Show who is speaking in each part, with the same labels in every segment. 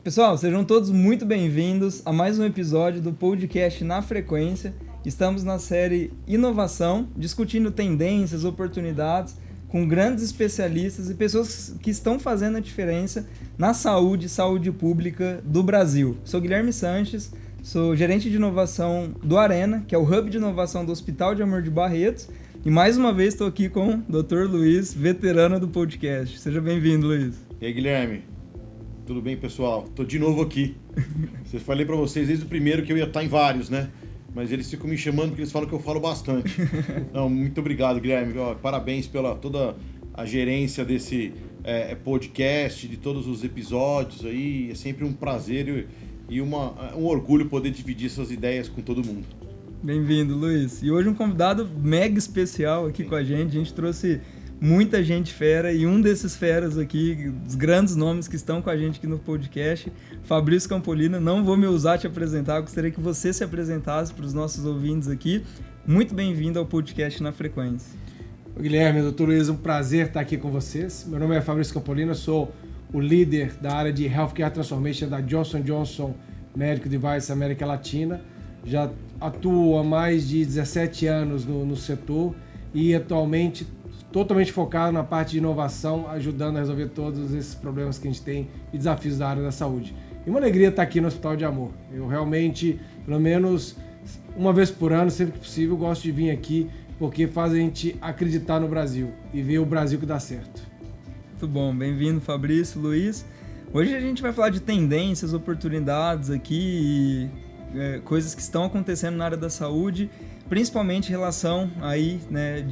Speaker 1: Pessoal, sejam todos muito bem-vindos a mais um episódio do podcast Na Frequência. Estamos na série Inovação, discutindo tendências, oportunidades, com grandes especialistas e pessoas que estão fazendo a diferença na saúde pública do Brasil. Sou Guilherme Sanches, sou gerente de inovação do Arena, que é o hub de inovação do Hospital de Amor de Barretos, e mais uma vez estou aqui com o Dr. Luiz, veterano do podcast. Seja bem-vindo, Luiz.
Speaker 2: E aí, Guilherme? Tudo bem, pessoal? Tô de novo aqui. Eu falei para vocês desde o primeiro que eu ia estar em vários, né? Mas eles ficam me chamando porque eles falam que eu falo bastante. Não, muito obrigado, Guilherme. Parabéns pela toda a gerência desse podcast, de todos os episódios aí. É sempre um prazer e um orgulho poder dividir essas ideias com todo mundo.
Speaker 1: Bem-vindo, Luiz. E hoje um convidado mega especial aqui com a gente trouxe muita gente fera e um desses feras aqui, os grandes nomes que estão com a gente aqui no podcast, Fabrício Campolino. Não vou me ousar te apresentar, gostaria que você se apresentasse para os nossos ouvintes aqui. Muito bem-vindo ao podcast Na Frequência.
Speaker 3: Guilherme, doutor Luiz, um prazer estar aqui com vocês. Meu nome é Fabrício Campolino, sou o líder da área de Healthcare Transformation da Johnson & Johnson Medical Device América Latina. Já atuo há mais de 17 anos no setor e atualmente totalmente focado na parte de inovação, ajudando a resolver todos esses problemas que a gente tem e desafios da área da saúde. E uma alegria estar aqui no Hospital de Amor. Eu realmente, pelo menos uma vez por ano, sempre que possível, gosto de vir aqui porque faz a gente acreditar no Brasil e ver o Brasil que dá certo.
Speaker 1: Muito bom, bem-vindo, Fabrício, Luiz. Hoje a gente vai falar de tendências, oportunidades aqui e coisas que estão acontecendo na área da saúde, principalmente em relação aí, né,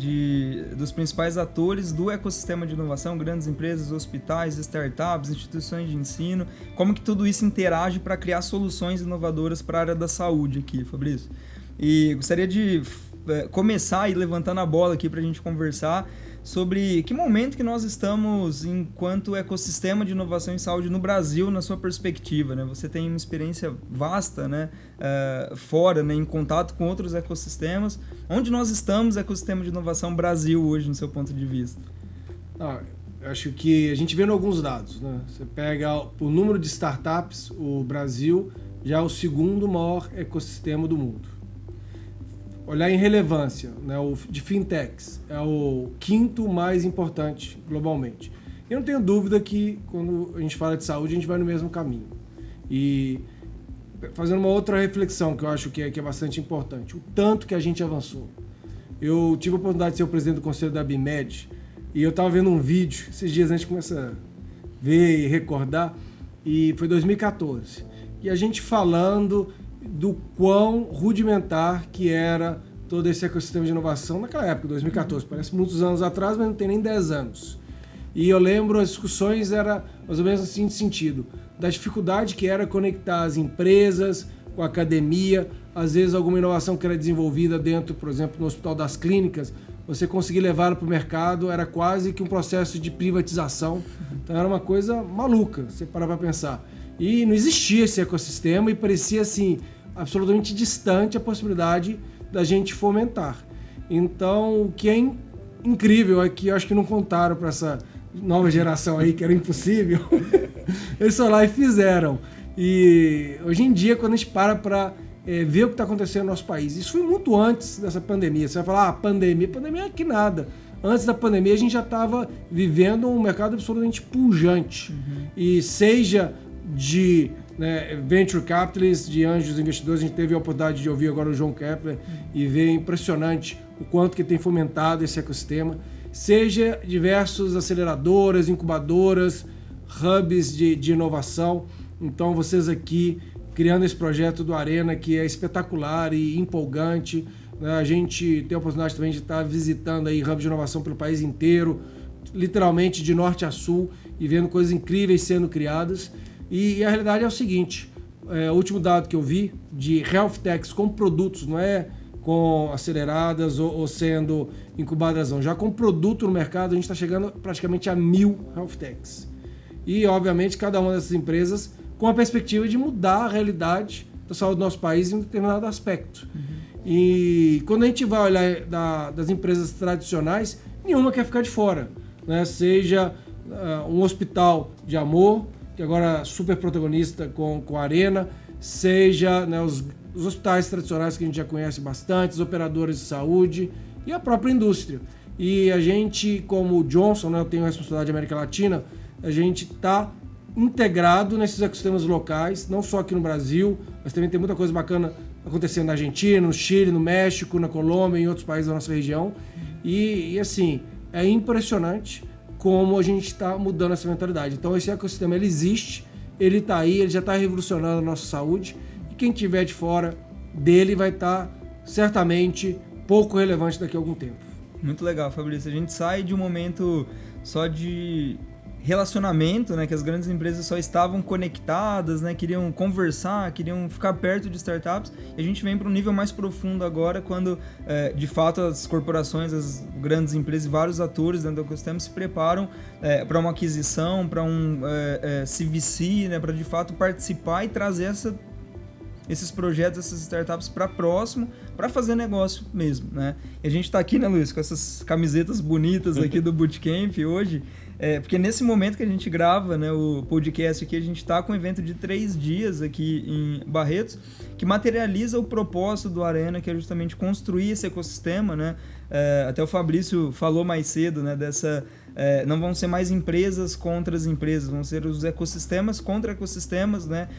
Speaker 1: dos principais atores do ecossistema de inovação, grandes empresas, hospitais, startups, instituições de ensino, como que tudo isso interage para criar soluções inovadoras para a área da saúde aqui, Fabrício. E gostaria de começar aí levantando a bola aqui para a gente conversar sobre que momento que nós estamos enquanto ecossistema de inovação em saúde no Brasil, na sua perspectiva, né? Você tem uma experiência vasta, né? Fora, né? Em contato com outros ecossistemas. Onde nós estamos, ecossistema de inovação Brasil hoje, no seu ponto de vista?
Speaker 3: Eu acho que a gente vê em alguns dados, né? Você pega o número de startups, o Brasil já é o segundo maior ecossistema do mundo. Olhar em relevância, né, o de fintechs, é o quinto mais importante globalmente. Eu não tenho dúvida que quando a gente fala de saúde, a gente vai no mesmo caminho. E fazendo uma outra reflexão que eu acho que é bastante importante, o tanto que a gente avançou. Eu tive a oportunidade de ser o presidente do conselho da BIMED e eu estava vendo um vídeo, esses dias a gente começa a ver e recordar, e foi 2014. E a gente falando do quão rudimentar que era todo esse ecossistema de inovação naquela época, 2014. Parece muitos anos atrás, mas não tem nem 10 anos. E eu lembro, as discussões eram mais ou menos assim de sentido, da dificuldade que era conectar as empresas com a academia, às vezes alguma inovação que era desenvolvida dentro, por exemplo, no Hospital das Clínicas, você conseguir levá-la para o mercado era quase que um processo de privatização. Então era uma coisa maluca, você parar para pensar. E não existia esse ecossistema e parecia assim absolutamente distante a possibilidade da gente fomentar. Então, o que é incrível é que eu acho que não contaram para essa nova geração aí que era impossível. Eles foram lá e fizeram. E hoje em dia, quando a gente para ver o que está acontecendo no nosso país, isso foi muito antes dessa pandemia. Você vai falar, pandemia é que nada. Antes da pandemia, a gente já estava vivendo um mercado absolutamente pujante. E seja de venture capitalists, de anjos investidores, a gente teve a oportunidade de ouvir agora o João Kepler e ver impressionante o quanto que tem fomentado esse ecossistema, seja diversas aceleradoras, incubadoras, hubs de inovação. Então vocês aqui criando esse projeto do Arena, que é espetacular e empolgante, né? A gente tem a oportunidade também de estar visitando aí hubs de inovação pelo país inteiro, literalmente de norte a sul, e vendo coisas incríveis sendo criadas. E a realidade é o seguinte, o último dado que eu vi de health techs com produtos, não é com aceleradas ou sendo incubadas não, já com produto no mercado, a gente está chegando praticamente a 1.000 health techs. E, obviamente, cada uma dessas empresas com a perspectiva de mudar a realidade da saúde do nosso país em um determinado aspecto. E quando a gente vai olhar das empresas tradicionais, nenhuma quer ficar de fora, né? Seja um hospital de amor, que agora é super protagonista com a Arena, seja, né, os hospitais tradicionais que a gente já conhece bastante, os operadores de saúde e a própria indústria. E a gente, como Johnson, né, eu tenho responsabilidade de América Latina, a gente está integrado nesses ecossistemas locais, não só aqui no Brasil, mas também tem muita coisa bacana acontecendo na Argentina, no Chile, no México, na Colômbia e em outros países da nossa região. E assim, é impressionante como a gente está mudando essa mentalidade. Então esse ecossistema ele existe, ele está aí, ele já está revolucionando a nossa saúde e quem estiver de fora dele vai estar certamente pouco relevante daqui a algum tempo.
Speaker 1: Muito legal, Fabrício. A gente sai de um momento só de relacionamento, né, que as grandes empresas só estavam conectadas, né, queriam conversar, queriam ficar perto de startups, e a gente vem para um nível mais profundo agora, quando de fato as corporações, as grandes empresas e vários atores dentro do ecossistema se preparam para uma aquisição, para um CVC, né, para de fato participar e trazer esses projetos, essas startups para próximo, para fazer negócio mesmo, né? E a gente está aqui, né, Luiz, com essas camisetas bonitas aqui do Bootcamp hoje, porque nesse momento que a gente grava, né, o podcast aqui, a gente está com um evento de 3 dias aqui em Barretos, que materializa o propósito do Arena, que é justamente construir esse ecossistema, né? Até o Fabrício falou mais cedo, né, não vão ser mais empresas contra as empresas, vão ser os ecossistemas contra ecossistemas, né?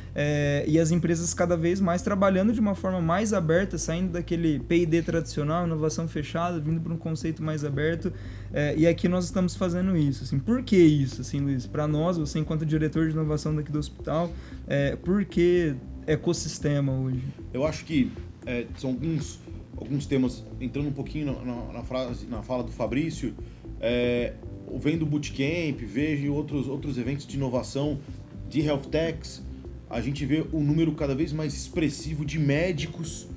Speaker 1: E as empresas cada vez mais trabalhando de uma forma mais aberta, saindo daquele P&D tradicional, inovação fechada, vindo para um conceito mais aberto. E aqui nós estamos fazendo isso. Assim, por que isso, assim, Luiz? Para nós, você enquanto diretor de inovação daqui do hospital, por que ecossistema hoje?
Speaker 2: Eu acho que são alguns temas, entrando um pouquinho na fala do Fabrício, vendo o Bootcamp, vejo outros eventos de inovação, de health techs, a gente vê um número cada vez mais expressivo de médicos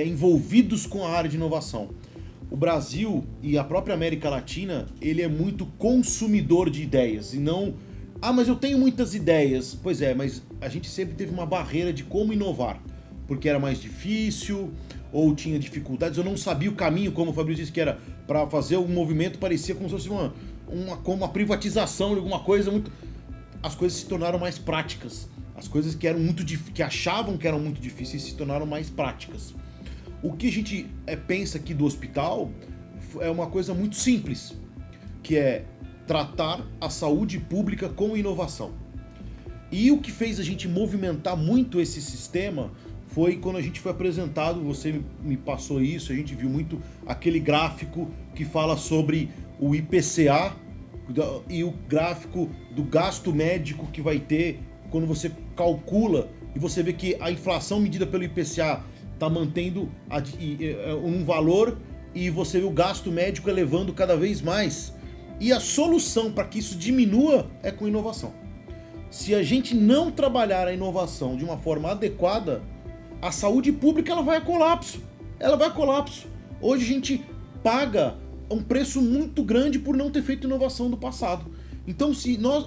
Speaker 2: envolvidos com a área de inovação. O Brasil e a própria América Latina, ele é muito consumidor de ideias e não... mas eu tenho muitas ideias. Pois é, mas a gente sempre teve uma barreira de como inovar, porque era mais difícil ou tinha dificuldades, eu não sabia o caminho, como o Fabrício disse, que era para fazer um movimento, parecia como se fosse uma privatização de alguma coisa. As coisas se tornaram mais práticas. As coisas que achavam que eram muito difíceis se tornaram mais práticas. O que a gente pensa aqui do hospital é uma coisa muito simples, que é tratar a saúde pública com inovação. E o que fez a gente movimentar muito esse sistema foi quando a gente foi apresentado, você me passou isso, a gente viu muito aquele gráfico que fala sobre o IPCA e o gráfico do gasto médico que vai ter quando você calcula e você vê que a inflação medida pelo IPCA está mantendo um valor e você vê o gasto médico elevando cada vez mais. E a solução para que isso diminua é com inovação. Se a gente não trabalhar a inovação de uma forma adequada, a saúde pública ela vai a colapso. Hoje a gente paga um preço muito grande por não ter feito inovação do passado. Então,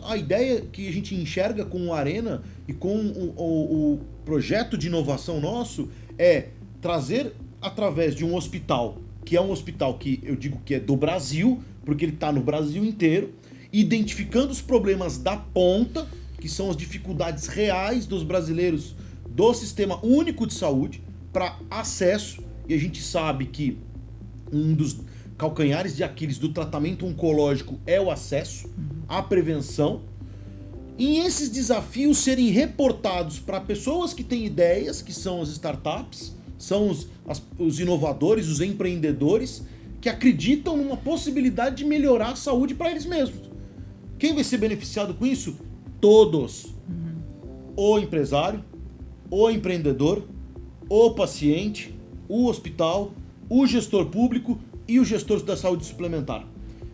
Speaker 2: a ideia que a gente enxerga com o Arena e com o projeto de inovação nosso é trazer através de um hospital, que é um hospital que eu digo que é do Brasil, porque ele está no Brasil inteiro, identificando os problemas da ponta, que são as dificuldades reais dos brasileiros do Sistema Único de Saúde para acesso, e a gente sabe que um dos calcanhares de Aquiles do tratamento oncológico é o acesso, a prevenção, e esses desafios serem reportados para pessoas que têm ideias, que são as startups, são os inovadores, os empreendedores, que acreditam numa possibilidade de melhorar a saúde para eles mesmos. Quem vai ser beneficiado com isso? Todos. O empresário, o empreendedor, o paciente, o hospital, o gestor público e o gestor da saúde suplementar.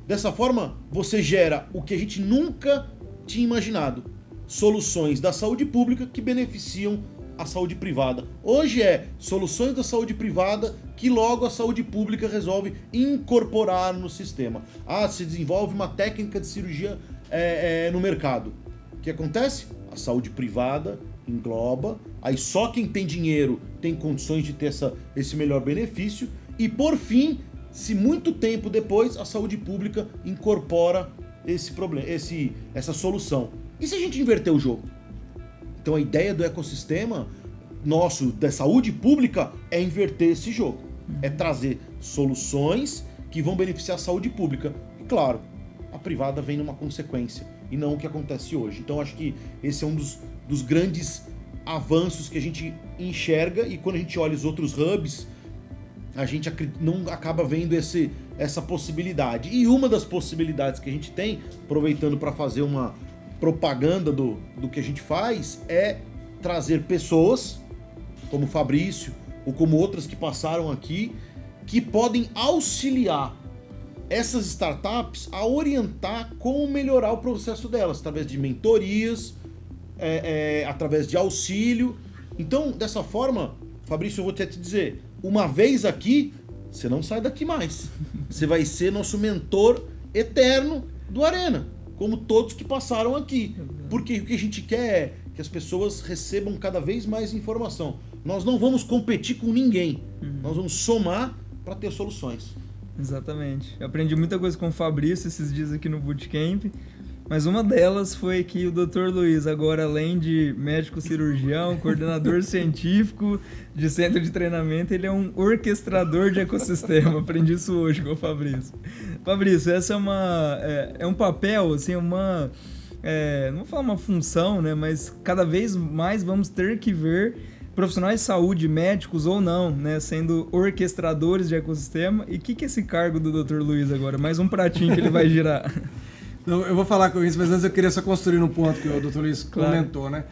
Speaker 2: Dessa forma, você gera o que a gente nunca tinha imaginado: soluções da saúde pública que beneficiam a saúde privada. Hoje soluções da saúde privada que logo a saúde pública resolve incorporar no sistema. Se desenvolve uma técnica de cirurgia no mercado. O que acontece? A saúde privada engloba, aí só quem tem dinheiro tem condições de ter esse melhor benefício, e por fim, se muito tempo depois, a saúde pública incorpora esse problema, essa solução. E se a gente inverter o jogo? Então a ideia do ecossistema nosso, da saúde pública, é inverter esse jogo. É trazer soluções que vão beneficiar a saúde pública. E claro, a privada vem numa consequência, e não o que acontece hoje. Então acho que esse é um dos grandes avanços que a gente enxerga, e quando a gente olha os outros hubs, a gente não acaba vendo essa possibilidade. E uma das possibilidades que a gente tem, aproveitando para fazer uma propaganda do que a gente faz, é trazer pessoas como o Fabrício ou como outras que passaram aqui, que podem auxiliar essas startups a orientar como melhorar o processo delas, através de mentorias, através de auxílio. Então, dessa forma, Fabrício, eu vou até te dizer, uma vez aqui, você não sai daqui mais. Você vai ser nosso mentor eterno do Arena, como todos que passaram aqui. Porque o que a gente quer é que as pessoas recebam cada vez mais informação. Nós não vamos competir com ninguém. Nós vamos somar para ter soluções.
Speaker 1: Exatamente. Eu aprendi muita coisa com o Fabrício esses dias aqui no Bootcamp, mas uma delas foi que o Dr. Luiz, agora além de médico cirurgião, coordenador científico de centro de treinamento, ele é um orquestrador de ecossistema. Aprendi isso hoje com o Fabrício. Fabrício, essa é um papel, assim, não vou falar uma função, né, mas cada vez mais vamos ter que ver profissionais de saúde, médicos ou não, né, sendo orquestradores de ecossistema. E o que é esse cargo do Dr. Luiz agora? Mais um pratinho que ele vai girar.
Speaker 3: Não, eu vou falar com isso, mas antes eu queria só construir um ponto que o Dr. Luiz comentou, né?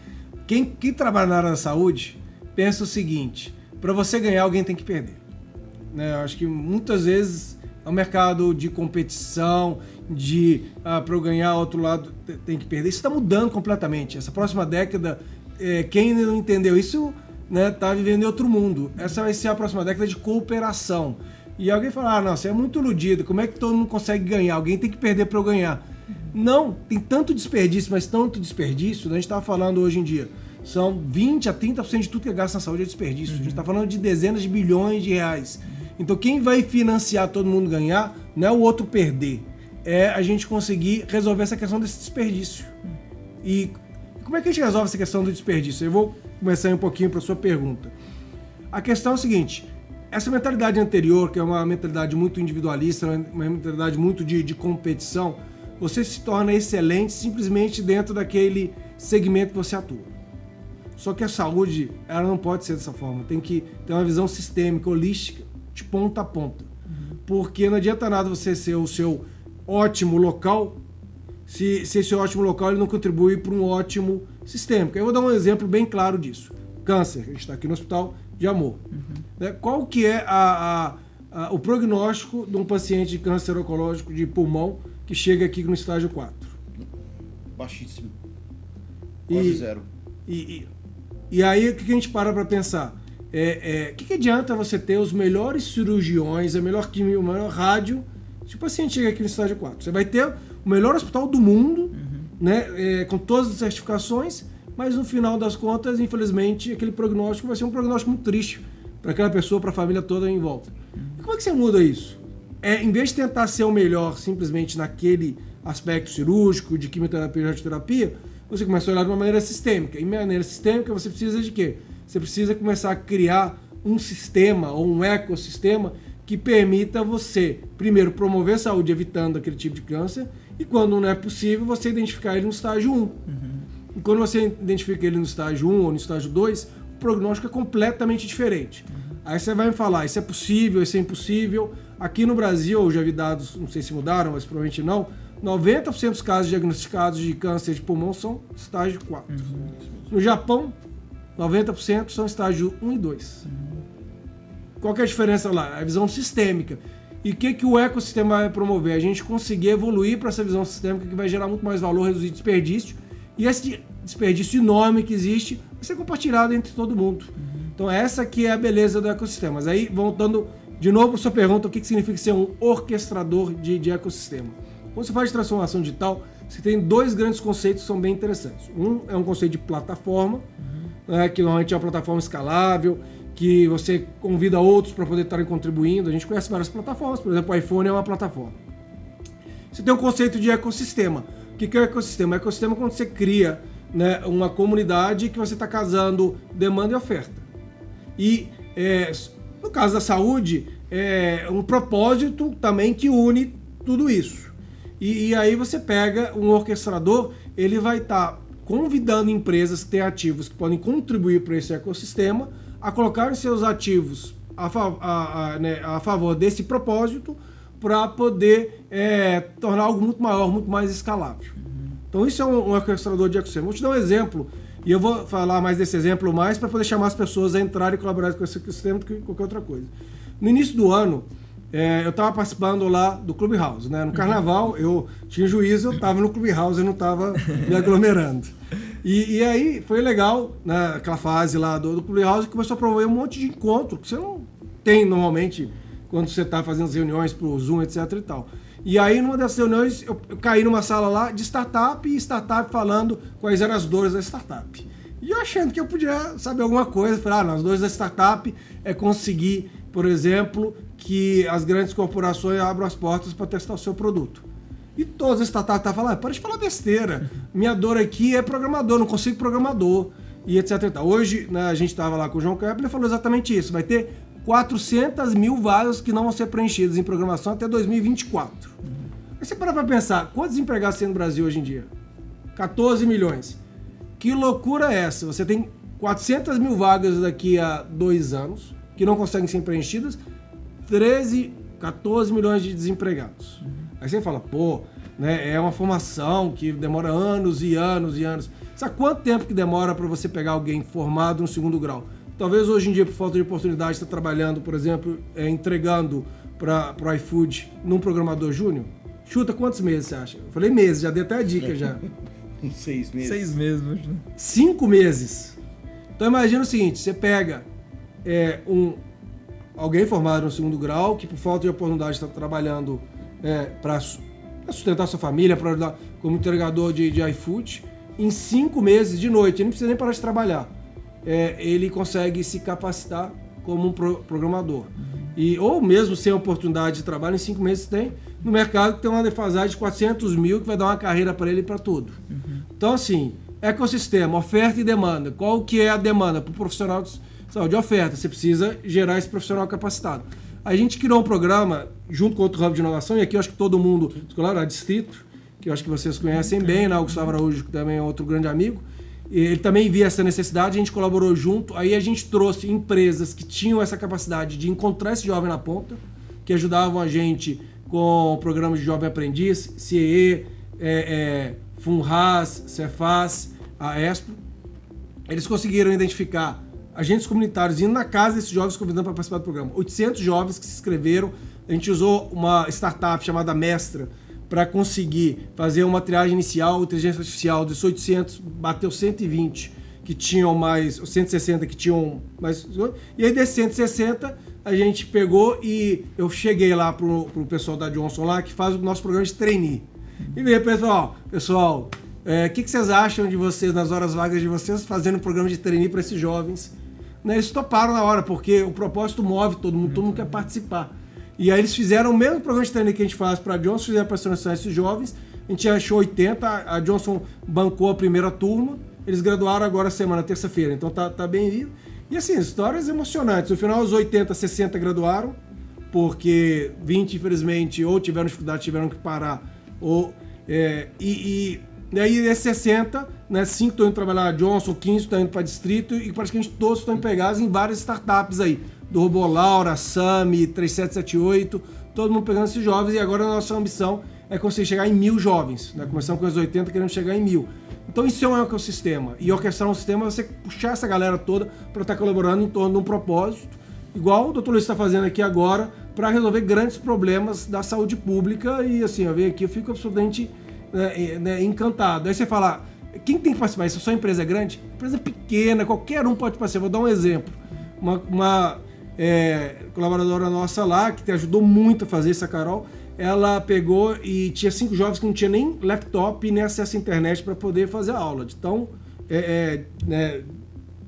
Speaker 3: Quem trabalha na área da saúde pensa o seguinte: para você ganhar, alguém tem que perder. Né? Eu acho que muitas vezes é um mercado de competição, para eu ganhar, outro lado tem que perder. Isso está mudando completamente. Essa próxima década, quem não entendeu isso, né, tá vivendo em outro mundo. Essa vai ser a próxima década de cooperação. E alguém fala, não, você é muito iludido, como é que todo mundo consegue ganhar? Alguém tem que perder para eu ganhar. Não, tem tanto desperdício, mas tanto desperdício, a gente estava falando hoje em dia, são 20% a 30% de tudo que é gasto na saúde é desperdício. A gente está falando de dezenas de bilhões de reais. Então quem vai financiar todo mundo ganhar não é o outro perder, é a gente conseguir resolver essa questão desse desperdício. E como é que a gente resolve essa questão do desperdício? Eu vou começar um pouquinho para a sua pergunta. A questão é o seguinte: essa mentalidade anterior, que é uma mentalidade muito individualista, uma mentalidade muito de competição, você se torna excelente simplesmente dentro daquele segmento que você atua. Só que a saúde, ela não pode ser dessa forma. Tem que ter uma visão sistêmica, holística, de ponta a ponta. Porque não adianta nada você ser o seu ótimo local, se esse ótimo local ele não contribui para um ótimo sistêmico. Eu vou dar um exemplo bem claro disso. Câncer, a gente está aqui no Hospital de Amor. Qual que é o prognóstico de um paciente de câncer oncológico de pulmão que chega aqui no estágio 4?
Speaker 2: Baixíssimo. Quase zero.
Speaker 3: E aí, o que a gente para pensar? O que adianta você ter os melhores cirurgiões, a melhor química, o melhor rádio, se o paciente chega aqui no estágio 4? Você vai ter o melhor hospital do mundo, né, com todas as certificações, mas no final das contas, infelizmente, aquele prognóstico vai ser um prognóstico muito triste para aquela pessoa, para a família toda em volta. E como é que você muda isso? Em vez de tentar ser o melhor simplesmente naquele aspecto cirúrgico, de quimioterapia e radioterapia, você começa a olhar de uma maneira sistêmica. E maneira sistêmica você precisa de quê? Você precisa começar a criar um sistema ou um ecossistema que permita você, primeiro, promover a saúde evitando aquele tipo de câncer, e quando não é possível, você identificar ele no estágio 1. E quando você identifica ele no estágio 1 ou no estágio 2, o prognóstico é completamente diferente. Aí você vai me falar, isso é possível, isso é impossível. Aqui no Brasil, eu já vi dados, não sei se mudaram, mas provavelmente não, 90% dos casos diagnosticados de câncer de pulmão são estágio 4. No Japão, 90% são estágio 1 e 2. Qual que é a diferença lá? A visão sistêmica. E o que o ecossistema vai promover? A gente conseguir evoluir para essa visão sistêmica que vai gerar muito mais valor, reduzir desperdício. E esse desperdício enorme que existe vai ser compartilhado entre todo mundo. Então essa que é a beleza do ecossistema. Mas aí, voltando de novo para a sua pergunta, o que significa ser um orquestrador de ecossistema? Quando você fala de transformação digital, você tem dois grandes conceitos que são bem interessantes. Um é um conceito de plataforma, que normalmente é uma plataforma escalável, que você convida outros para poder estarem contribuindo. A gente conhece várias plataformas, por exemplo, o iPhone é uma plataforma. Você tem um conceito de ecossistema. O que é o ecossistema? O ecossistema é quando você cria, né, uma comunidade que você está casando demanda e oferta. E no caso da saúde, é um propósito também que une tudo isso. E aí você pega um orquestrador, ele vai estar convidando empresas que têm ativos que podem contribuir para esse ecossistema a colocarem seus ativos a favor desse propósito para poder tornar algo muito maior, muito mais escalável. Então isso é um orquestrador de ecossistema. Vou te dar um exemplo, e eu vou falar mais desse exemplo mais para poder chamar as pessoas a entrarem e colaborarem com esse ecossistema do que qualquer outra coisa. No início do ano, eu estava participando lá do Clubhouse, né? No carnaval, eu tinha juízo, eu estava no Clubhouse e não estava me aglomerando. E aí foi legal, né? Aquela fase lá do Clubhouse, que começou a promover um monte de encontro que você não tem normalmente quando você está fazendo as reuniões pro Zoom, etc e tal. E aí, numa dessas reuniões, eu caí numa sala lá de startup e startup falando quais eram as dores da startup. E eu achando que eu podia saber alguma coisa, falei, as dores da startup é conseguir, por exemplo, que as grandes corporações abram as portas para testar o seu produto. E todas as startups estavam falando, para de falar besteira, minha dor aqui é programador, não consigo programador, e etc e tal. Hoje, né, a gente estava lá com o João Kepler, ele falou exatamente isso, vai ter 400 mil vagas que não vão ser preenchidas em programação até 2024. Aí você para pensar, quantos empregados tem no Brasil hoje em dia? 14 milhões. Que loucura é essa? Você tem 400 mil vagas daqui a 2 anos que não conseguem ser preenchidas, 14 milhões de desempregados. Aí você fala, né, é uma formação que demora anos e anos e anos. Sabe quanto tempo que demora para você pegar alguém formado no 2º grau? Talvez hoje em dia, por falta de oportunidade, está trabalhando, por exemplo, entregando para o iFood num programador júnior. Chuta quantos meses você acha? Eu falei meses, já dei até a dica já.
Speaker 2: Uns 6 meses.
Speaker 1: 6 meses.
Speaker 3: 5 meses. Então imagina o seguinte, você pega alguém formado no 2º grau, que por falta de oportunidade está trabalhando para sustentar sua família, para ajudar como entregador de iFood, em 5 meses de noite, ele não precisa nem parar de trabalhar. Ele consegue se capacitar como um programador. Ou mesmo sem oportunidade de trabalho, em 5 meses tem, no mercado tem uma defasagem de 400 mil que vai dar uma carreira para ele e para tudo. Então, assim, ecossistema, oferta e demanda. Qual que é a demanda para o profissional de saúde? Oferta, você precisa gerar esse profissional capacitado. A gente criou um programa, junto com outro hub de inovação, e aqui eu acho que todo mundo, escolar, a Distrito, que eu acho que vocês conhecem bem, né? O Gustavo Araújo, que também é outro grande amigo, ele também via essa necessidade, a gente colaborou junto, aí a gente trouxe empresas que tinham essa capacidade de encontrar esse jovem na ponta, que ajudavam a gente com programas de jovem aprendiz, CIE, FUNRAS, Cefaz, a ESPO. Eles conseguiram identificar agentes comunitários indo na casa desses jovens convidando para participar do programa. 800 jovens que se inscreveram, a gente usou uma startup chamada Mestra, para conseguir fazer uma triagem inicial, inteligência artificial, dos 800, bateu 120 que tinham mais, 160 que tinham mais, e aí desses 160 a gente pegou e eu cheguei lá pro pessoal da Johnson lá, que faz o nosso programa de trainee. E veio pessoal, o que vocês acham de vocês, nas horas vagas de vocês, fazendo um programa de trainee para esses jovens? Né, eles toparam na hora, porque o propósito move todo mundo quer participar. E aí eles fizeram o mesmo programa de treino que a gente faz para a Johnson, fizeram para selecionar esses jovens, a gente achou 80, a Johnson bancou a primeira turma, eles graduaram agora semana, terça-feira, então tá bem indo. E assim, histórias emocionantes, no final os 80, 60 graduaram, porque 20 infelizmente ou tiveram dificuldade, tiveram que parar, e aí esses 60, né, 5 estão indo trabalhar na Johnson, 15 estão indo para Distrito, e praticamente todos estão empregados em várias startups aí, do Robolaura, Sami, 3778, todo mundo pegando esses jovens, e agora a nossa ambição é conseguir chegar em 1.000 jovens, né? Começamos com os 80, querendo chegar em 1.000. Então isso é um ecossistema, e orquestrar um sistema é você puxar essa galera toda para estar colaborando em torno de um propósito, igual o Dr. Luiz está fazendo aqui agora, para resolver grandes problemas da saúde pública, e assim, eu venho aqui, eu fico absolutamente encantado. Aí você fala, quem tem que participar? Isso é só empresa grande? Empresa pequena, qualquer um pode participar. Vou dar um exemplo. Uma colaboradora nossa lá, que te ajudou muito a fazer isso, a Carol, ela pegou e tinha 5 jovens que não tinham nem laptop e nem acesso à internet para poder fazer a aula. Então,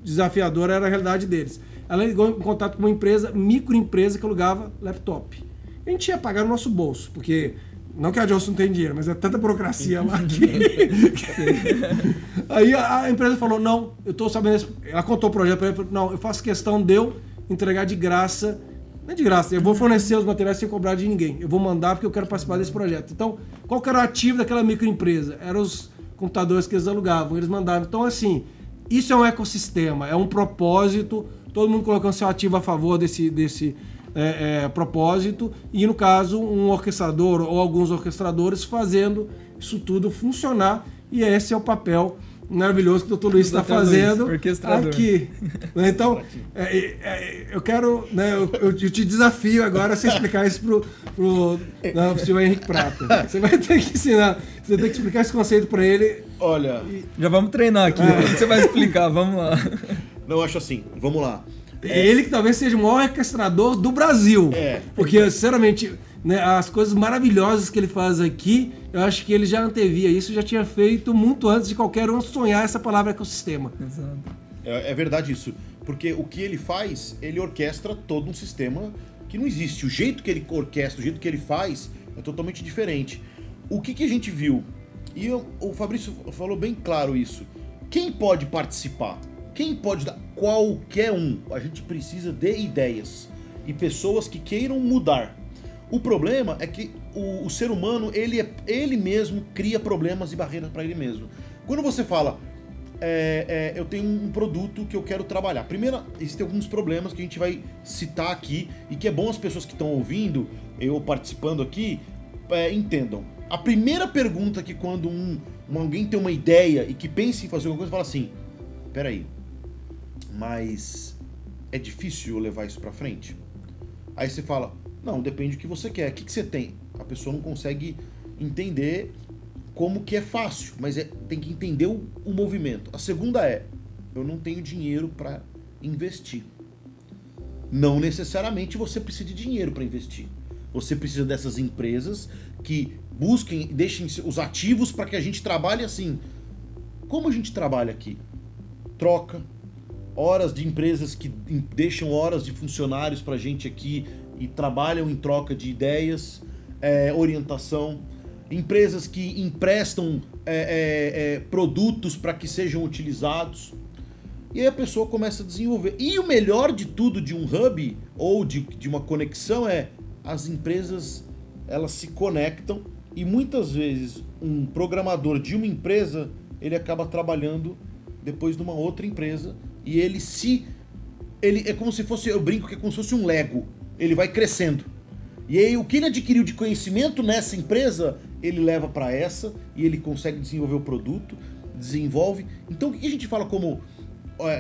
Speaker 3: desafiadora era a realidade deles. Ela ligou em contato com uma empresa, microempresa, que alugava laptop. A gente ia pagar no nosso bolso, porque Não que a Johnson não tem dinheiro, mas é tanta burocracia lá que... Aí a empresa falou, não, eu estou sabendo... Ela contou o projeto para ele, falou, não, eu faço questão de eu entregar de graça. Não é de graça, eu vou fornecer os materiais sem cobrar de ninguém. Eu vou mandar porque eu quero participar desse projeto. Então, qual que era o ativo daquela microempresa? Eram os computadores que eles alugavam, eles mandavam. Então, assim, isso é um ecossistema, é um propósito, todo mundo colocando seu ativo a favor desse propósito, e no caso, um orquestrador ou alguns orquestradores fazendo isso tudo funcionar, e esse é o papel maravilhoso que o Dr. Luiz está fazendo aqui. Então, eu quero, né, eu te desafio agora a você explicar isso pro senhor Henrique Prata. Você vai ter que ensinar, você tem que explicar esse conceito para ele.
Speaker 2: Olha...
Speaker 1: Já vamos treinar aqui, você vai explicar, vamos lá.
Speaker 2: Não, eu acho assim, vamos lá.
Speaker 3: Ele que talvez seja o maior orquestrador do Brasil. Porque, sinceramente, né, as coisas maravilhosas que ele faz aqui, eu acho que ele já antevia isso, já tinha feito muito antes de qualquer um sonhar essa palavra ecossistema.
Speaker 1: Exato.
Speaker 2: É verdade isso. Porque o que ele faz, ele orquestra todo um sistema que não existe. O jeito que ele orquestra, o jeito que ele faz é totalmente diferente. O que a gente viu? E o Fabrício falou bem claro isso. Quem pode participar? Quem pode dar? Qualquer um. A gente precisa de ideias e pessoas que queiram mudar. O problema é que o ser humano, ele mesmo cria problemas e barreiras para ele mesmo. Quando você fala, eu tenho um produto que eu quero trabalhar. Primeiro, existem alguns problemas que a gente vai citar aqui e que é bom as pessoas que estão ouvindo, eu participando aqui, entendam. A primeira pergunta que quando alguém tem uma ideia e que pensa em fazer alguma coisa, fala assim, peraí, mas é difícil eu levar isso pra frente? Aí você fala, não, depende do que você quer. O que você tem? A pessoa não consegue entender como que é fácil, mas tem que entender o movimento. A segunda eu não tenho dinheiro para investir. Não necessariamente você precisa de dinheiro para investir. Você precisa dessas empresas que busquem, deixem os ativos para que a gente trabalhe assim. Como a gente trabalha aqui? Troca, horas de empresas que deixam horas de funcionários pra gente aqui e trabalham em troca de ideias, orientação, empresas que emprestam produtos para que sejam utilizados, e aí a pessoa começa a desenvolver. E o melhor de tudo de um hub ou de uma conexão as empresas, elas se conectam, e muitas vezes um programador de uma empresa, ele acaba trabalhando depois numa outra empresa, e ele é como se fosse, eu brinco que é como se fosse um Lego, ele vai crescendo. E aí o que ele adquiriu de conhecimento nessa empresa, ele leva para essa, e ele consegue desenvolver o produto, desenvolve. Então o que a gente fala como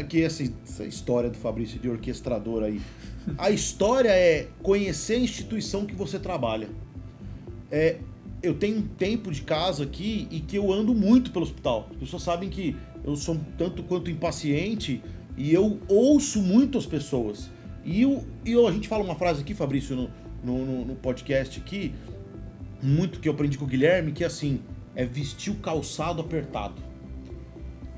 Speaker 2: que essa história do Fabrício de orquestrador aí, a história é conhecer a instituição que você trabalha. Eu tenho um tempo de casa aqui e que eu ando muito pelo hospital. As pessoas sabem que eu sou tanto quanto impaciente e eu ouço muito as pessoas. E a gente fala uma frase aqui, Fabrício, no podcast aqui, muito que eu aprendi com o Guilherme, que é assim, vestir o calçado apertado.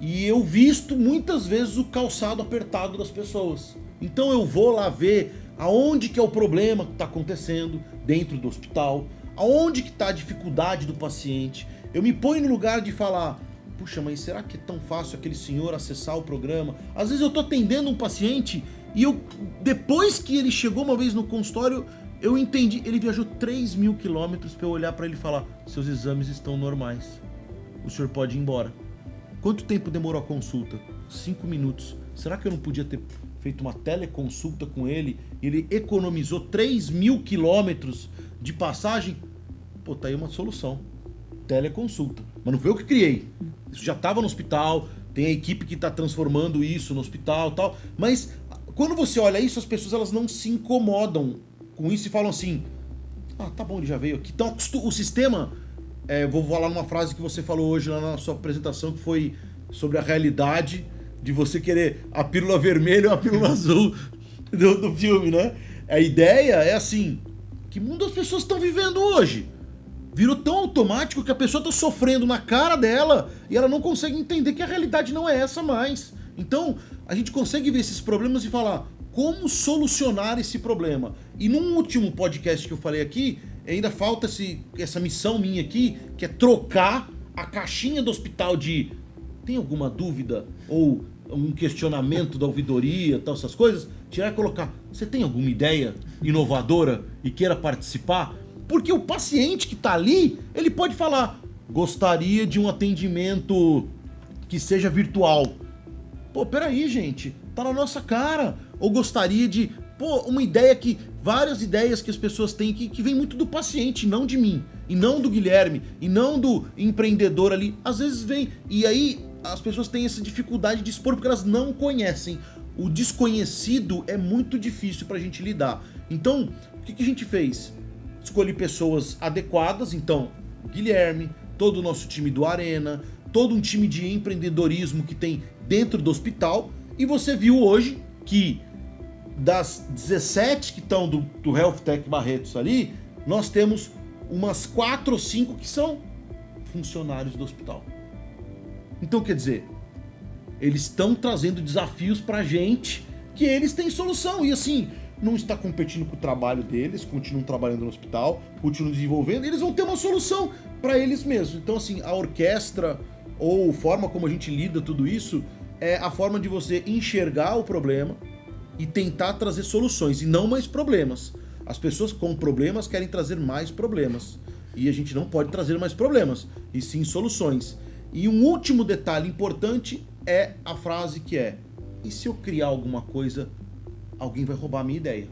Speaker 2: E eu visto muitas vezes o calçado apertado das pessoas. Então eu vou lá ver aonde que é o problema que está acontecendo dentro do hospital, aonde que está a dificuldade do paciente. Eu me ponho no lugar de falar, puxa, mas será que é tão fácil aquele senhor acessar o programa? Às vezes eu tô atendendo um paciente e depois que ele chegou uma vez no consultório, eu entendi, ele viajou 3.000 quilômetros para eu olhar para ele e falar, seus exames estão normais, o senhor pode ir embora. Quanto tempo demorou a consulta? 5 minutos. Será que eu não podia ter feito uma teleconsulta com ele? Ele economizou 3.000 quilômetros de passagem? Pô, tá aí uma solução. Teleconsulta. Mas não foi eu que criei. Isso já estava no hospital, tem a equipe que está transformando isso no hospital e tal. Mas quando você olha isso, as pessoas elas não se incomodam com isso e falam assim, tá bom, ele já veio aqui. Então o sistema, vou falar numa frase que você falou hoje lá na sua apresentação, que foi sobre a realidade de você querer a pílula vermelha ou a pílula azul do filme, né? A ideia é assim, que mundo as pessoas estão vivendo hoje? Virou tão automático que a pessoa está sofrendo na cara dela e ela não consegue entender que a realidade não é essa mais. Então, a gente consegue ver esses problemas e falar como solucionar esse problema. E num último podcast que eu falei aqui, ainda falta essa missão minha aqui, que é trocar a caixinha do hospital de tem alguma dúvida ou um questionamento da ouvidoria, tal, essas coisas, tirar e colocar, você tem alguma ideia inovadora e queira participar? Porque o paciente que está ali, ele pode falar, gostaria de um atendimento que seja virtual. Pô, peraí, gente, tá na nossa cara. Ou gostaria de, uma ideia várias ideias que as pessoas têm que vem muito do paciente, não de mim, e não do Guilherme, e não do empreendedor ali. Às vezes vem, e aí as pessoas têm essa dificuldade de expor porque elas não conhecem. O desconhecido é muito difícil pra gente lidar. Então, o que a gente fez? Escolhi pessoas adequadas, então, Guilherme, todo o nosso time do Arena, todo um time de empreendedorismo que tem dentro do hospital, e você viu hoje que das 17 que estão do Health Tech Barretos ali, nós temos umas 4 ou 5 que são funcionários do hospital. Então, quer dizer, eles estão trazendo desafios pra gente que eles têm solução. E assim, não está competindo com o trabalho deles, continuam trabalhando no hospital, continuam desenvolvendo, eles vão ter uma solução para eles mesmos. Então, assim, a orquestra ou a forma como a gente lida tudo isso é a forma de você enxergar o problema e tentar trazer soluções, e não mais problemas. As pessoas com problemas querem trazer mais problemas. E a gente não pode trazer mais problemas, e sim soluções. E um último detalhe importante é a frase que é: e se eu criar alguma coisa, alguém vai roubar a minha ideia?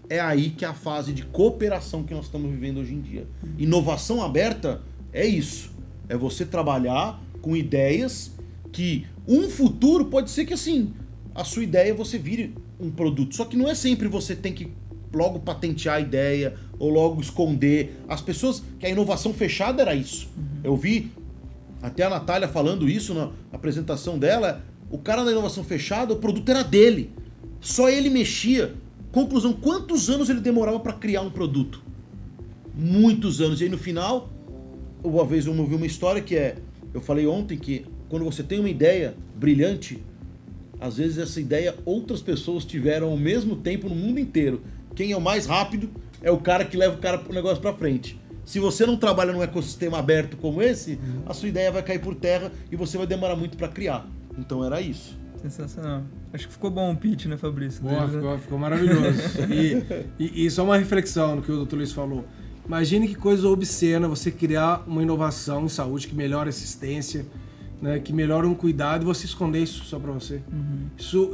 Speaker 2: É aí que é a fase de cooperação que nós estamos vivendo hoje em dia. Inovação aberta é isso. É você trabalhar com ideias que um futuro pode ser que assim, a sua ideia você vire um produto. Só que não é sempre você tem que logo patentear a ideia ou logo esconder. As pessoas, que a inovação fechada era isso. Eu vi até a Natália falando isso na apresentação dela. O cara da inovação fechada, o produto era dele. Só ele mexia. Conclusão, quantos anos ele demorava para criar um produto? Muitos anos. E aí no final, uma vez eu ouvi uma história que eu falei ontem que quando você tem uma ideia brilhante, às vezes essa ideia outras pessoas tiveram ao mesmo tempo no mundo inteiro. Quem é o mais rápido é o cara que leva o negócio para frente. Se você não trabalha num ecossistema aberto como esse, a sua ideia vai cair por terra e você vai demorar muito para criar. Então era isso.
Speaker 1: Sensacional. Acho que ficou bom o pitch, né, Fabrício?
Speaker 3: Ficou maravilhoso. E só uma reflexão no que o Dr. Luiz falou. Imagine que coisa obscena você criar uma inovação em saúde que melhora a assistência, né, que melhora um cuidado e você esconder isso só para você.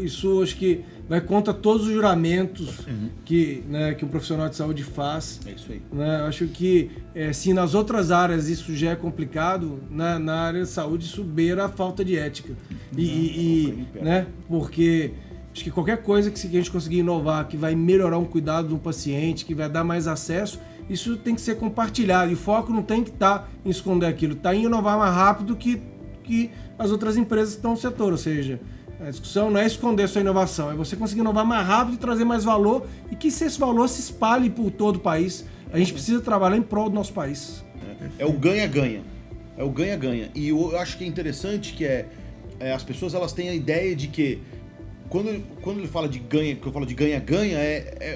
Speaker 3: Isso acho que vai contra todos os juramentos que o profissional de saúde faz.
Speaker 2: É isso aí.
Speaker 3: Né, acho que se nas outras áreas isso já é complicado, na área de saúde isso beira a falta de ética. Né, porque acho que qualquer coisa que a gente conseguir inovar, que vai melhorar um cuidado do paciente, que vai dar mais acesso, isso tem que ser compartilhado. E o foco não tem que estar em esconder aquilo, está em inovar mais rápido que as outras empresas estão no setor. Ou seja, a discussão não é esconder a sua inovação, é você conseguir inovar mais rápido e trazer mais valor e que esse valor se espalhe por todo o país. A gente precisa trabalhar em prol do nosso país.
Speaker 2: É o ganha-ganha. É o ganha-ganha. E eu acho que é interessante que as pessoas elas têm a ideia de que quando ele fala de ganha, que eu falo de ganha-ganha,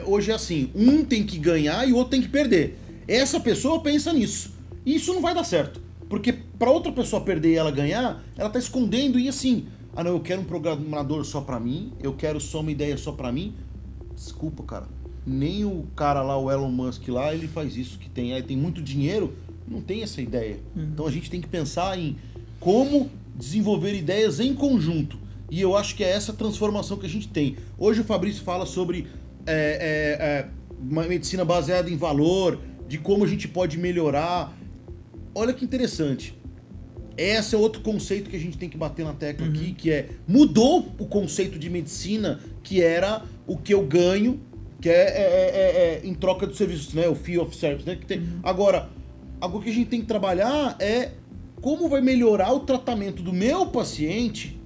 Speaker 2: hoje é assim, um tem que ganhar e o outro tem que perder. Essa pessoa pensa nisso. E isso não vai dar certo. Porque para outra pessoa perder e ela ganhar, ela tá escondendo e assim, não, eu quero um programador só para mim, eu quero só uma ideia só para mim. Desculpa, cara. Nem o cara lá, o Elon Musk lá, ele faz isso, que tem muito dinheiro, não tem essa ideia. Então a gente tem que pensar em como desenvolver ideias em conjunto. E eu acho que é essa transformação que a gente tem. Hoje o Fabrício fala sobre uma medicina baseada em valor, de como a gente pode melhorar. Olha que interessante. Esse é outro conceito que a gente tem que bater na tecla aqui, que mudou o conceito de medicina, que era o que eu ganho, que em troca dos serviços, né? O fee of service, né? Que tem. Agora, algo que a gente tem que trabalhar é como vai melhorar o tratamento do meu paciente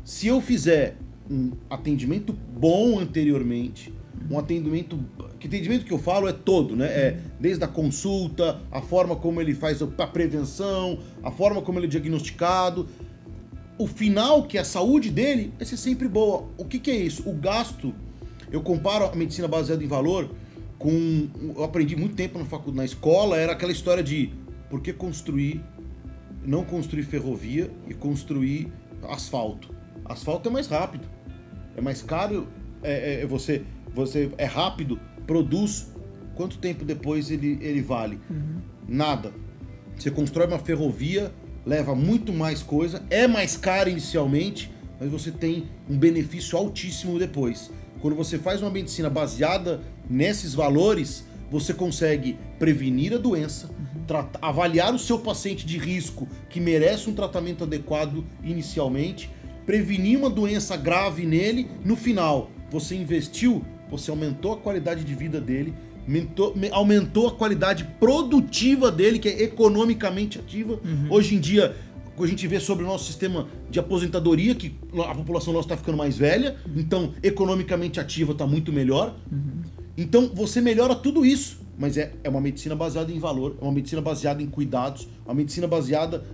Speaker 2: se eu fizer um atendimento bom anteriormente, um atendimento... Que atendimento que eu falo é todo, né? Desde a consulta, a forma como ele faz a prevenção, a forma como ele é diagnosticado. O final, que é a saúde dele, vai ser sempre boa. O que é isso? O gasto, eu comparo a medicina baseada em valor, Eu aprendi muito tempo na escola, era aquela história de por que não construir ferrovia e construir asfalto. Asfalto é mais rápido, é mais caro, você é rápido, produz. Quanto tempo depois ele vale? Nada. Você constrói uma ferrovia, leva muito mais coisa, é mais caro inicialmente, mas você tem um benefício altíssimo depois. Quando você faz uma medicina baseada nesses valores, você consegue prevenir a doença, avaliar o seu paciente de risco que merece um tratamento adequado inicialmente, prevenir uma doença grave nele, no final você investiu, você aumentou a qualidade de vida dele, aumentou a qualidade produtiva dele, que é economicamente ativa. Hoje em dia, a gente vê sobre o nosso sistema de aposentadoria, que a população nossa está ficando mais velha, então economicamente ativa está muito melhor. Então você melhora tudo isso, mas é uma medicina baseada em valor, é uma medicina baseada em cuidados, uma medicina baseada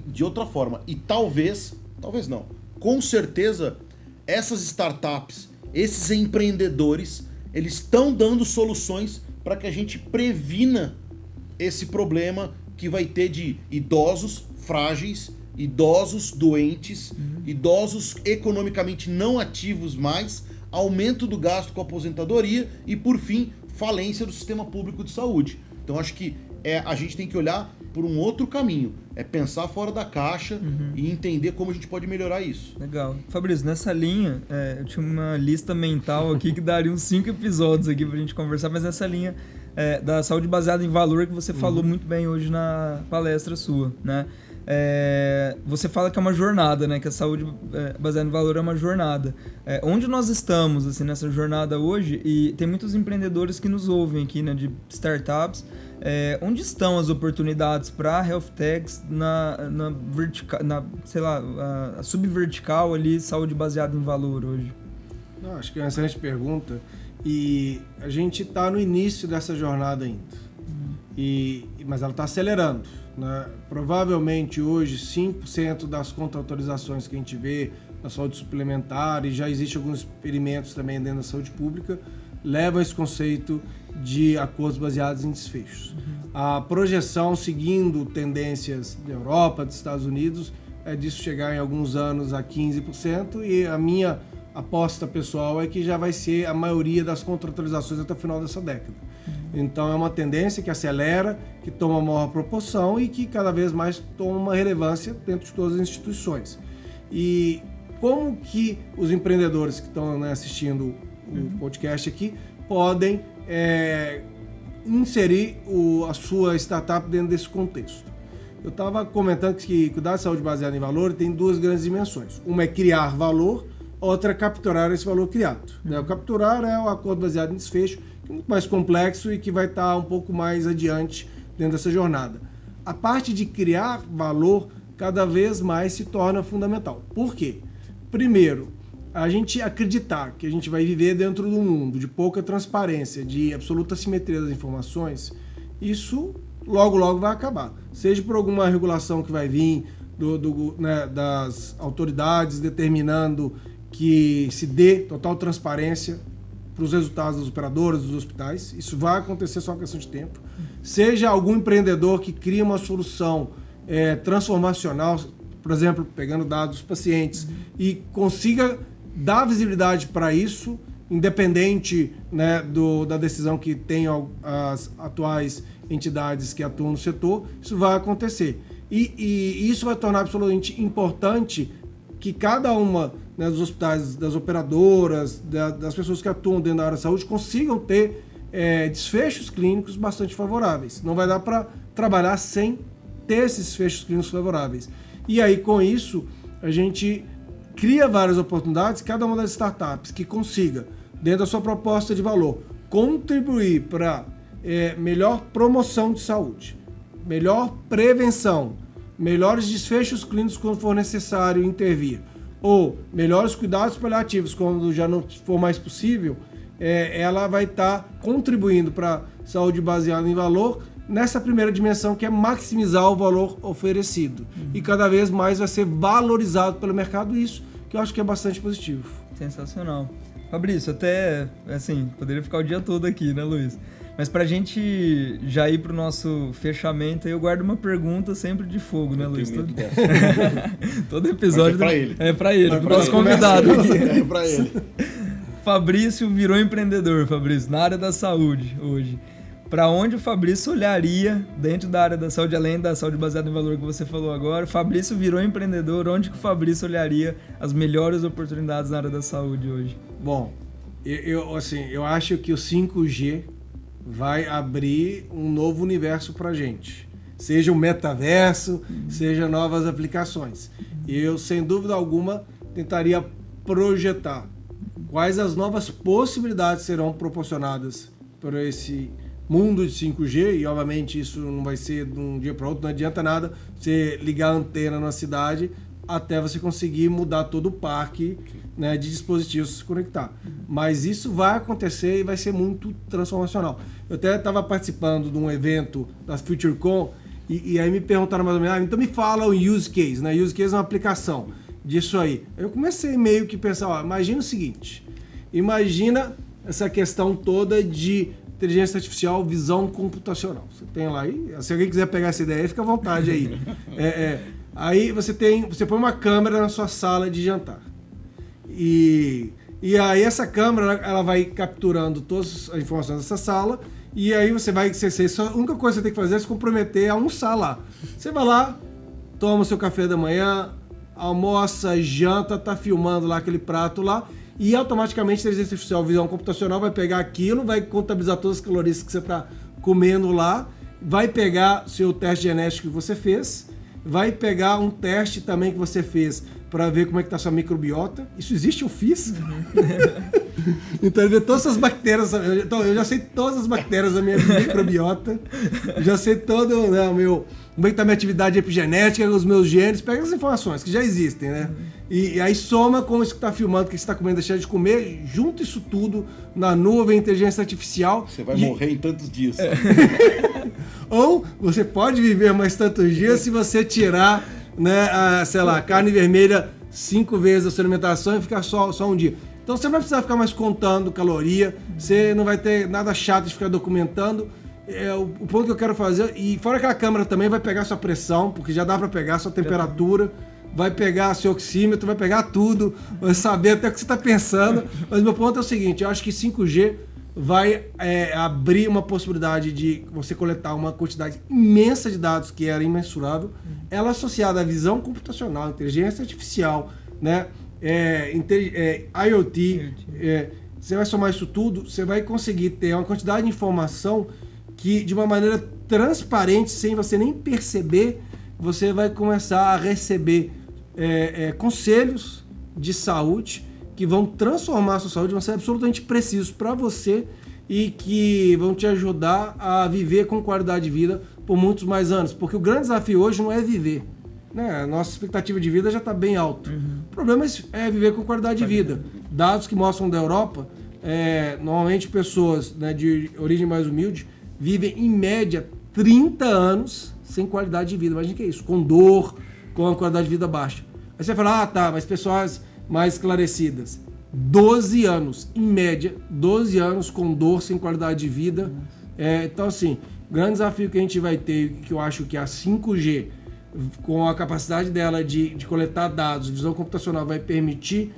Speaker 2: de outra forma. E talvez não, com certeza essas startups, esses empreendedores, eles estão dando soluções para que a gente previna esse problema que vai ter de idosos frágeis, idosos doentes, idosos economicamente não ativos mais, aumento do gasto com a aposentadoria e, por fim, falência do sistema público de saúde. Então, acho que a gente tem que olhar por um outro caminho, é pensar fora da caixa e entender como a gente pode melhorar isso.
Speaker 1: Legal. Fabrício, nessa linha, eu tinha uma lista mental aqui que daria uns 5 episódios aqui pra gente conversar, mas nessa linha da saúde baseada em valor que você falou muito bem hoje na palestra sua, né? Você fala que é uma jornada, né? Que a saúde baseada em valor é uma jornada. Onde nós estamos assim, nessa jornada hoje, e tem muitos empreendedores que nos ouvem aqui, né, de startups, onde estão as oportunidades para health techs na subvertical ali, saúde baseada em valor hoje?
Speaker 3: Não, acho que é uma excelente pergunta, e a gente está no início dessa jornada ainda, mas ela está acelerando. Né? Provavelmente hoje 5% das contratualizações que a gente vê na saúde suplementar, e já existem alguns experimentos também dentro da saúde pública, levam a esse conceito de acordos baseados em desfechos. A projeção, seguindo tendências da Europa, dos Estados Unidos, é disso chegar em alguns anos a 15%, e a minha aposta pessoal é que já vai ser a maioria das contratualizações até o final dessa década. Então é uma tendência que acelera, que toma maior proporção e que cada vez mais toma uma relevância dentro de todas as instituições. E como que os empreendedores que estão assistindo o podcast aqui podem inserir a sua startup dentro desse contexto? Eu estava comentando que cuidar de saúde baseada em valor tem 2 grandes dimensões. Uma é criar valor, outra é capturar esse valor criado. O capturar é o acordo baseado em desfecho, que é muito mais complexo e que vai estar um pouco mais adiante dentro dessa jornada. A parte de criar valor cada vez mais se torna fundamental. Por quê? Primeiro, a gente acreditar que a gente vai viver dentro de um mundo de pouca transparência, de absoluta simetria das informações, isso logo vai acabar. Seja por alguma regulação que vai vir das autoridades determinando que se dê total transparência para os resultados das operadoras, dos hospitais. Isso vai acontecer, só uma questão de tempo. Seja algum empreendedor que cria uma solução transformacional, por exemplo, pegando dados dos pacientes, e consiga dar visibilidade para isso, independente da decisão que tenham as atuais entidades que atuam no setor, isso vai acontecer. E isso vai tornar absolutamente importante que cada uma dos hospitais, das operadoras, das pessoas que atuam dentro da área da saúde consigam ter desfechos clínicos bastante favoráveis. Não vai dar para trabalhar sem ter esses desfechos clínicos favoráveis. E aí, com isso, a gente cria várias oportunidades, cada uma das startups que consiga, dentro da sua proposta de valor, contribuir para melhor promoção de saúde, melhor prevenção, melhores desfechos clínicos quando for necessário intervir, ou melhores cuidados paliativos quando já não for mais possível, ela vai estar contribuindo para a saúde baseada em valor nessa primeira dimensão, que é maximizar o valor oferecido. E cada vez mais vai ser valorizado pelo mercado, isso que eu acho que é bastante positivo.
Speaker 1: Sensacional. Fabrício, até, assim, poderia ficar o dia todo aqui, né, Luiz? Mas pra gente já ir pro nosso fechamento, eu guardo uma pergunta sempre de fogo, né, Luiz? Todo episódio
Speaker 2: é pra ele.
Speaker 1: Pro nosso convidado aqui.
Speaker 2: É pra ele.
Speaker 1: Fabrício virou empreendedor, Fabrício, na área da saúde hoje. Para onde o Fabrício olharia dentro da área da saúde, além da saúde baseada em valor que você falou agora? O Fabrício virou empreendedor, onde que o Fabrício olharia as melhores oportunidades na área da saúde hoje?
Speaker 3: Bom, eu acho que o 5G vai abrir um novo universo para a gente. Seja o metaverso, seja novas aplicações. Eu, sem dúvida alguma, tentaria projetar quais as novas possibilidades serão proporcionadas por esse mundo de 5G, e obviamente isso não vai ser de um dia para outro, não adianta nada você ligar a antena na cidade até você conseguir mudar todo o parque, né, de dispositivos se conectar. Mas isso vai acontecer e vai ser muito transformacional. Eu até estava participando de um evento da FutureCon e aí me perguntaram mais ou menos, então me fala o use case, né? Use case é uma aplicação disso aí. Eu comecei meio que a pensar, imagina o seguinte, imagina essa questão toda de inteligência artificial, visão computacional. Você tem lá aí, se alguém quiser pegar essa ideia, fica à vontade aí. Aí você põe uma câmera na sua sala de jantar. E aí essa câmera, ela vai capturando todas as informações dessa sala, e aí a única coisa que você tem que fazer é se comprometer a almoçar lá. Você vai lá, toma o seu café da manhã, almoça, janta, tá filmando lá aquele prato lá, e automaticamente a inteligência artificial, visão computacional, vai pegar aquilo, vai contabilizar todas as calorias que você está comendo lá, vai pegar seu teste genético que você fez, vai pegar um teste também que você fez para ver como é que está sua microbiota. Isso existe, eu fiz. Então ele vê todas as bactérias. Então, eu já sei todas as bactérias da minha microbiota, já sei todo, né, como é que está a minha atividade epigenética, os meus genes, pega as informações que já existem, né? E aí soma com isso que está filmando, que você está comendo, deixar de comer, junta isso tudo na nuvem, inteligência artificial.
Speaker 2: Você vai morrer em tantos dias.
Speaker 3: Ou você pode viver mais tantos dias se você tirar, né, a carne vermelha 5 vezes da sua alimentação e ficar só um dia. Então você não vai precisar ficar mais contando caloria, você não vai ter nada chato de ficar documentando. O ponto que eu quero fazer, e fora que a câmera também vai pegar sua pressão, porque já dá para pegar sua temperatura, vai pegar seu oxímetro, vai pegar tudo, vai saber até o que você está pensando. Mas meu ponto é o seguinte, eu acho que 5G vai abrir uma possibilidade de você coletar uma quantidade imensa de dados que era imensurável, ela associada à visão computacional, inteligência artificial, né, IoT, você vai somar isso tudo, você vai conseguir ter uma quantidade de informação que de uma maneira transparente, sem você nem perceber, você vai começar a receber conselhos de saúde que vão transformar a sua saúde, vão ser absolutamente precisos para você e que vão te ajudar a viver com qualidade de vida por muitos mais anos. Porque o grande desafio hoje não é viver, né? A nossa expectativa de vida já está bem alta. O problema é viver com qualidade de vida. Dados que mostram da Europa, normalmente pessoas, né, de origem mais humilde vivem em média 30 anos sem qualidade de vida. Imagina que é isso, com dor, com a qualidade de vida baixa. Aí você fala, tá, mas pessoas mais esclarecidas, 12 anos, em média, 12 anos com dor, sem qualidade de vida. Então, assim, o grande desafio que a gente vai ter, que eu acho que a 5G, com a capacidade dela de coletar dados, visão computacional, vai permitir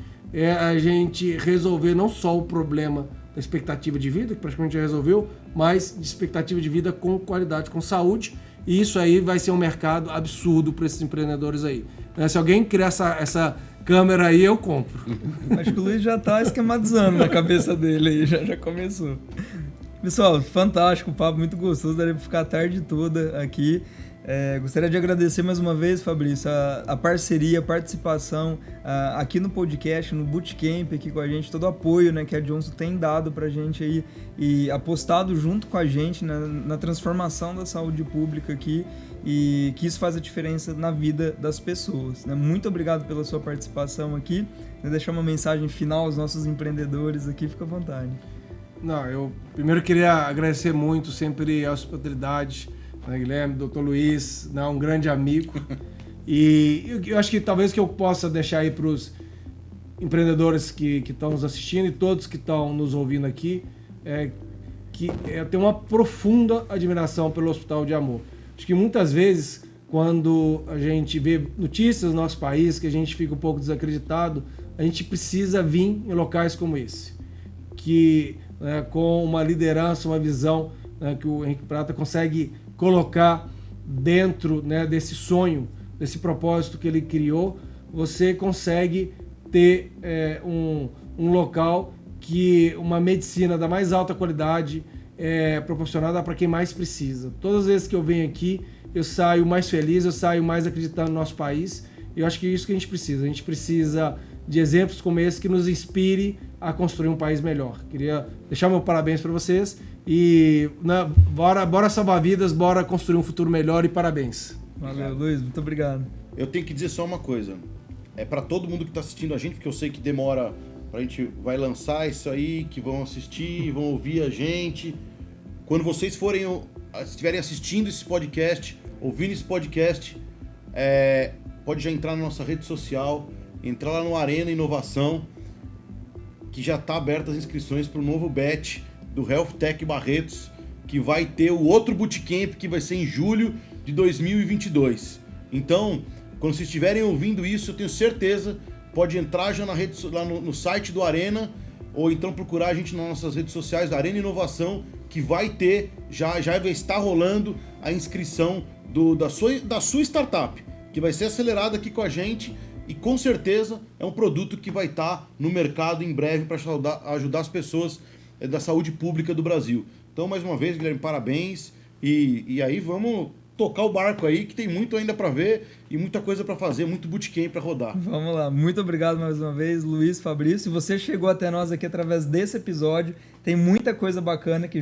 Speaker 3: a gente resolver não só o problema da expectativa de vida, que praticamente já resolveu, mas de expectativa de vida com qualidade, com saúde. E isso aí vai ser um mercado absurdo para esses empreendedores aí. Se alguém criar essa câmera aí, eu compro.
Speaker 1: Acho que o Luiz já está esquematizando na cabeça dele aí, já começou. Pessoal, fantástico, o papo muito gostoso, daria para ficar a tarde toda aqui. Gostaria de agradecer mais uma vez, Fabrício, a parceria, a participação aqui no podcast, no Bootcamp aqui com a gente, todo o apoio, né, que a Johnson tem dado pra gente aí e apostado junto com a gente na transformação da saúde pública aqui e que isso faz a diferença na vida das pessoas, né? Muito obrigado pela sua participação aqui. Vou deixar uma mensagem final aos nossos empreendedores aqui, fica à vontade.
Speaker 3: Não, eu primeiro queria agradecer muito sempre a hospitalidade, né, Guilherme, Dr. Luiz, né, um grande amigo. E eu acho que talvez que eu possa deixar aí para os empreendedores que estão nos assistindo e todos que estão nos ouvindo aqui, que eu tenho uma profunda admiração pelo Hospital de Amor. Acho que muitas vezes, quando a gente vê notícias do nosso país, que a gente fica um pouco desacreditado, a gente precisa vir em locais como esse, que com uma liderança, uma visão que o Henrique Prata consegue colocar dentro desse sonho, desse propósito que ele criou, você consegue ter um local que uma medicina da mais alta qualidade é proporcionada para quem mais precisa. Todas as vezes que eu venho aqui, eu saio mais feliz, eu saio mais acreditando no nosso país. E eu acho que é isso que a gente precisa. A gente precisa de exemplos como esse que nos inspire a construir um país melhor. Queria deixar meu parabéns para vocês e bora salvar vidas, bora construir um futuro melhor e parabéns.
Speaker 1: Valeu, Luiz, muito obrigado.
Speaker 2: Eu tenho que dizer só uma coisa. É para todo mundo que está assistindo a gente, porque eu sei que demora, a gente vai lançar isso aí, que vão assistir, vão ouvir a gente. Quando vocês estiverem assistindo esse podcast, ouvindo esse podcast, pode já entrar na nossa rede social, entrar lá no Arena Inovação, que já está aberta as inscrições para o novo batch do Health Tech Barretos, que vai ter o outro bootcamp que vai ser em julho de 2022. Então, quando vocês estiverem ouvindo isso, eu tenho certeza, pode entrar já lá no site do Arena, ou então procurar a gente nas nossas redes sociais da Arena Inovação, que vai ter, já vai estar rolando a inscrição da sua startup, que vai ser acelerada aqui com a gente, e com certeza é um produto que vai estar no mercado em breve para ajudar as pessoas da saúde pública do Brasil. Então, mais uma vez, Guilherme, parabéns, e aí vamos tocar o barco aí, que tem muito ainda para ver e muita coisa para fazer, muito bootcamp para rodar.
Speaker 1: Vamos lá, muito obrigado mais uma vez, Luiz, Fabrício. Se você chegou até nós aqui através desse episódio, tem muita coisa bacana que